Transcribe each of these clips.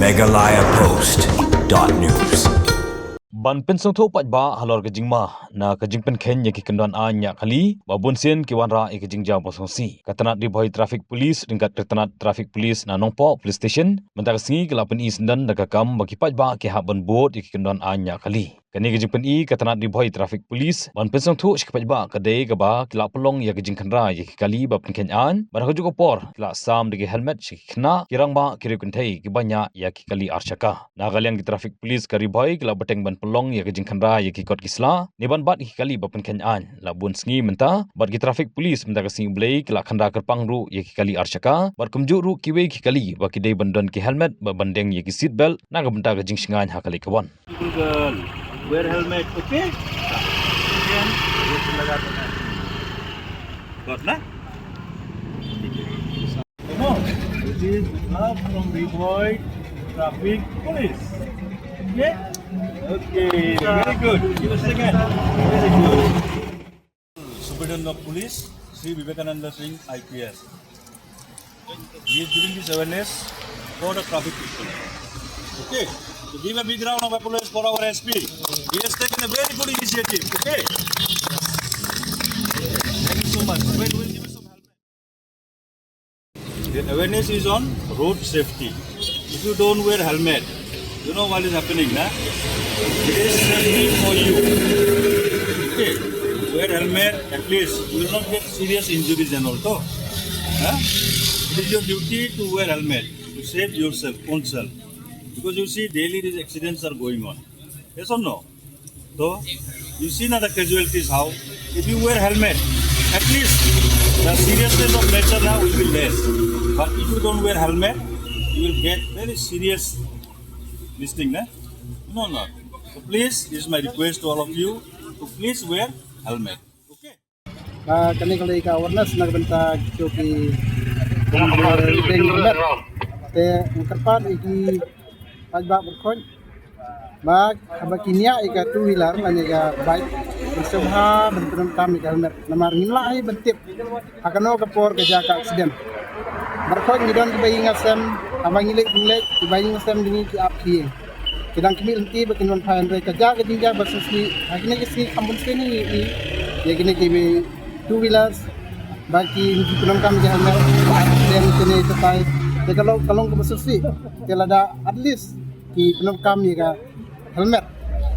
megalayapost.news. Ban pensong tho pat ba halor ke jingma na ke jingpen khen ye ki kendon anya kali babun sen ki wanra e ke jingja bosongsi katanat di boy traffic police ringkat katanat traffic police na nongpo police station mentak singi kelapen is dan daga kam bagi pat ba ke haban boat ye ki kendon anya kali kani ke jingpen i katanat di boy traffic police ban pensong tho shik pat ba kadai ka ba kila pelong ye ke jingkhanra ye ki kali ba pen khen an bar ka juko por kila sam de helmet shik khna kirang ba kiri kunthai ki banya ya ki kali arshaka nagalyang ki traffic police kari boy kila beteng ban pelong ya ke jingkhanra ya ki kot kisla niban bat ki kali bapen kenyan la bun sngi menta bat ki traffic police menta ka sing blai kila khandra kerpang ru ya ki kali arshaka bar kumju ru ki we ki kali ba ki dei bandon ki helmet ba bandeng ya ki seat belt na ga benta ka jingshingan ha kali kawan Girl, wear helmet, okay? Again, got na? Come on. This is love from the boy traffic police. Okay? Okay, very good. Give us a second. Very good. Superintendent of Police, Sri Vivekananda Singh, IPS. He is giving this awareness for the traffic people. Okay? So give a big round of applause for our SP. He has taken a very good initiative. Okay? Thank you so much. Wait, we'll give you some help. The awareness is on road safety. If you don't wear helmet, you know what is happening, na? It is safety for you. Okay? Wear helmet, at least you will not get serious injuries and also. Huh? It is your duty to wear helmet to save yourself, own self. Because you see daily these accidents are going on. Yes or no? So you see now the casualties how. If you wear helmet, at least the seriousness of nature now will be less. But if you don't wear helmet, you will get very serious this thing, nah? No. So please, this is my request to all of you to please wear helmet. Okay? Kani kalau ika awareness nagbenta ki helmet te kerpan iki pajba berkon bag abakinya ika two wheeler lani ika bike bersubha bentuk kam ika helmet namar ngila ai bentip akano kapor ke jaka accident berkon ngidon kibai ngasem abang ngilek kibai ngasem dini ki apki kidang kimi lenti bakinon phain re kaja ke dinja basli agni kisi ambun sini ye gini kibai two wheelers bagi penonton kami helmet dan kini setai kalau ke bersih kalau ada at least di penonton kami ka helmet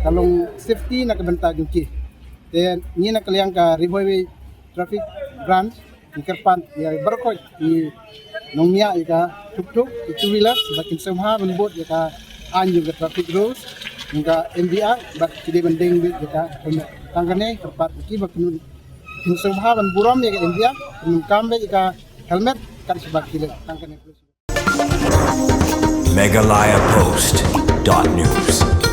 kalau safety nak bentar jungki dan ini nak kalian ka Riboy traffic branch di Kerpan ya berkoi di nongnya ika tuk two wheelers bakin semua menbut ka anjung ke traffic rules hingga MDR bak tidak mending ka helmet tangane Kerpan iki bakin Subhaban buram ya India, kambe ika helmet kan sebab kile tangkane. megalayapost.news.